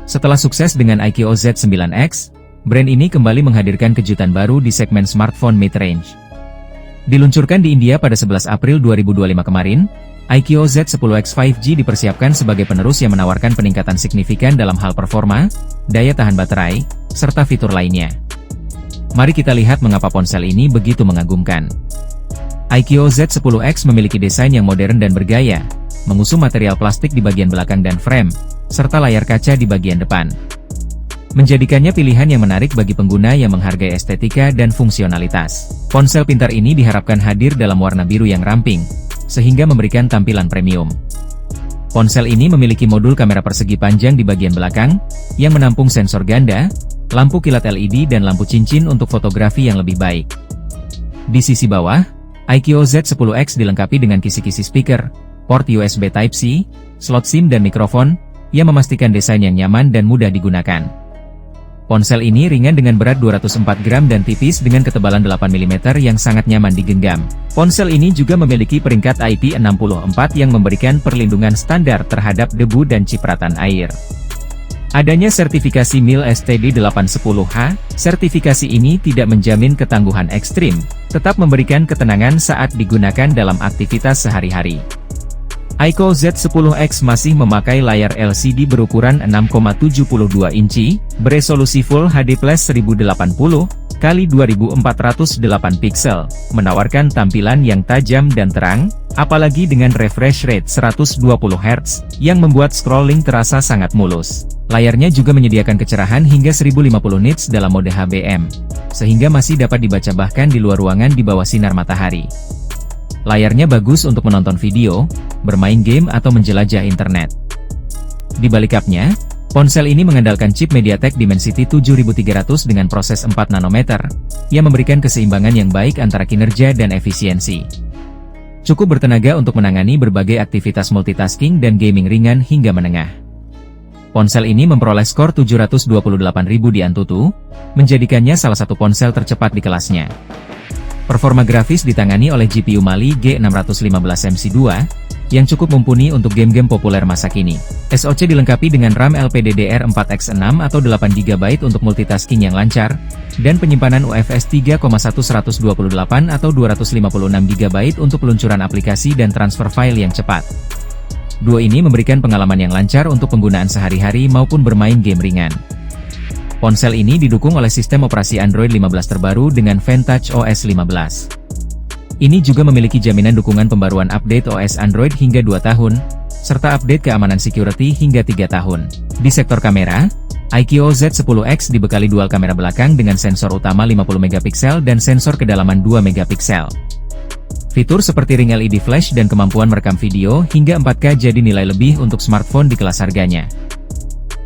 Setelah sukses dengan iQOO Z9X, brand ini kembali menghadirkan kejutan baru di segmen smartphone mid-range. Diluncurkan di India pada 11 April 2025 kemarin, iQOO Z10X 5G dipersiapkan sebagai penerus yang menawarkan peningkatan signifikan dalam hal performa, daya tahan baterai, serta fitur lainnya. Mari kita lihat mengapa ponsel ini begitu mengagumkan. iQOO Z10X memiliki desain yang modern dan bergaya, mengusung material plastik di bagian belakang dan frame, serta layar kaca di bagian depan. Menjadikannya pilihan yang menarik bagi pengguna yang menghargai estetika dan fungsionalitas. Ponsel pintar ini diharapkan hadir dalam warna biru yang ramping, sehingga memberikan tampilan premium. Ponsel ini memiliki modul kamera persegi panjang di bagian belakang, yang menampung sensor ganda, lampu kilat LED dan lampu cincin untuk fotografi yang lebih baik. Di sisi bawah, iQOO Z10X dilengkapi dengan kisi-kisi speaker, port USB Type-C, slot SIM dan mikrofon, yang memastikan desain yang nyaman dan mudah digunakan. Ponsel ini ringan dengan berat 204 gram dan tipis dengan ketebalan 8 mm yang sangat nyaman digenggam. Ponsel ini juga memiliki peringkat IP64 yang memberikan perlindungan standar terhadap debu dan cipratan air. Adanya sertifikasi MIL STD810H, sertifikasi ini tidak menjamin ketangguhan ekstrim, tetap memberikan ketenangan saat digunakan dalam aktivitas sehari-hari. iQOO Z10X masih memakai layar LCD berukuran 6,72 inci, beresolusi Full HD Plus 1080x2408 piksel, menawarkan tampilan yang tajam dan terang, apalagi dengan refresh rate 120 Hz, yang membuat scrolling terasa sangat mulus. Layarnya juga menyediakan kecerahan hingga 1050 nits dalam mode HBM, sehingga masih dapat dibaca bahkan di luar ruangan di bawah sinar matahari. Layarnya bagus untuk menonton video, bermain game atau menjelajah internet. Di balik cupnya, ponsel ini mengandalkan chip MediaTek Dimensity 7300 dengan proses 4 nanometer, yang memberikan keseimbangan yang baik antara kinerja dan efisiensi. Cukup bertenaga untuk menangani berbagai aktivitas multitasking dan gaming ringan hingga menengah. Ponsel ini memperoleh skor 728.000 di Antutu, menjadikannya salah satu ponsel tercepat di kelasnya. Performa grafis ditangani oleh GPU Mali G615MC2, yang cukup mumpuni untuk game-game populer masa kini. SoC dilengkapi dengan RAM LPDDR4X6 atau 8GB untuk multitasking yang lancar, dan penyimpanan UFS 3.128 atau 256GB untuk peluncuran aplikasi dan transfer file yang cepat. Duo ini memberikan pengalaman yang lancar untuk penggunaan sehari-hari maupun bermain game ringan. Ponsel ini didukung oleh sistem operasi Android 15 terbaru dengan Vantage OS 15. Ini juga memiliki jaminan dukungan pembaruan update OS Android hingga 2 tahun, serta update keamanan security hingga 3 tahun. Di sektor kamera, iQOO Z10X dibekali dual kamera belakang dengan sensor utama 50MP dan sensor kedalaman 2MP. Fitur seperti ring LED flash dan kemampuan merekam video hingga 4K jadi nilai lebih untuk smartphone di kelas harganya.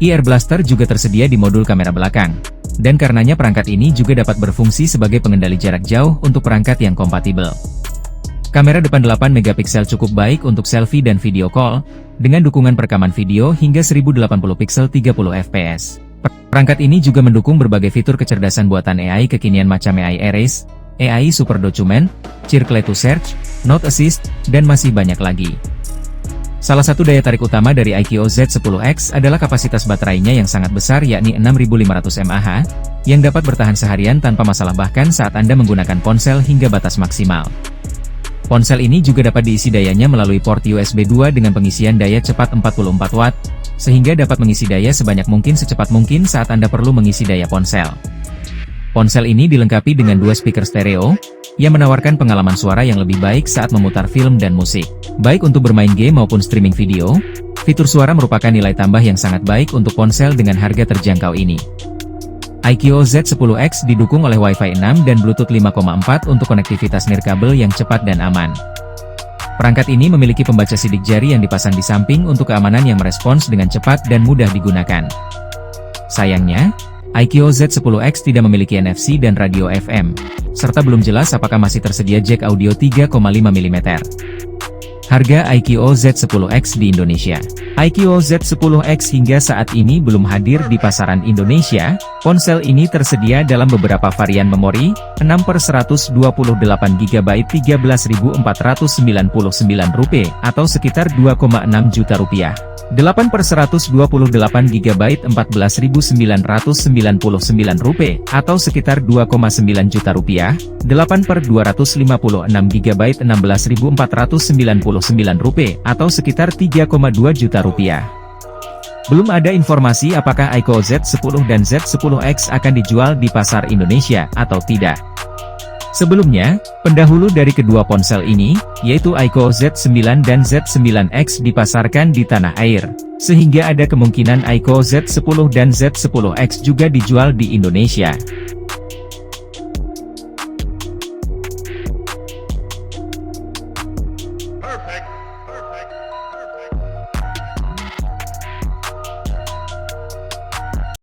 Ear Blaster juga tersedia di modul kamera belakang, dan karenanya perangkat ini juga dapat berfungsi sebagai pengendali jarak jauh untuk perangkat yang kompatibel. Kamera depan 8MP cukup baik untuk selfie dan video call, dengan dukungan perekaman video hingga 1080 pixel 30fps. Perangkat ini juga mendukung berbagai fitur kecerdasan buatan AI kekinian macam AI Erase, AI Super Document, Circle to Search, Note Assist, dan masih banyak lagi. Salah satu daya tarik utama dari iQOO Z10X adalah kapasitas baterainya yang sangat besar yakni 6500 mAh, yang dapat bertahan seharian tanpa masalah bahkan saat Anda menggunakan ponsel hingga batas maksimal. Ponsel ini juga dapat diisi dayanya melalui port USB 2 dengan pengisian daya cepat 44 Watt, sehingga dapat mengisi daya sebanyak mungkin secepat mungkin saat Anda perlu mengisi daya ponsel. Ponsel ini dilengkapi dengan 2 speaker stereo, yang menawarkan pengalaman suara yang lebih baik saat memutar film dan musik. Baik untuk bermain game maupun streaming video, fitur suara merupakan nilai tambah yang sangat baik untuk ponsel dengan harga terjangkau ini. iQOO Z10X didukung oleh Wi-Fi 6 dan Bluetooth 5.4 untuk konektivitas nirkabel yang cepat dan aman. Perangkat ini memiliki pembaca sidik jari yang dipasang di samping untuk keamanan yang merespons dengan cepat dan mudah digunakan. Sayangnya, iQOO Z10X tidak memiliki NFC dan radio FM, serta belum jelas apakah masih tersedia jack audio 3,5 mm. Harga iQOO Z10X di Indonesia. iQOO Z10X hingga saat ini belum hadir di pasaran Indonesia. Ponsel ini tersedia dalam beberapa varian memori, 6/128GB Rp13.499 atau sekitar Rp2,6 juta. 8/128GB Rp14.999 atau sekitar Rp2,9 juta. 8/256GB Rp16.499 atau sekitar Rp3,2 juta. Belum ada informasi apakah iQOO Z10 dan Z10X akan dijual di pasar Indonesia atau tidak. Sebelumnya, pendahulu dari kedua ponsel ini, yaitu iQOO Z9 dan Z9X dipasarkan di tanah air, sehingga ada kemungkinan iQOO Z10 dan Z10X juga dijual di Indonesia.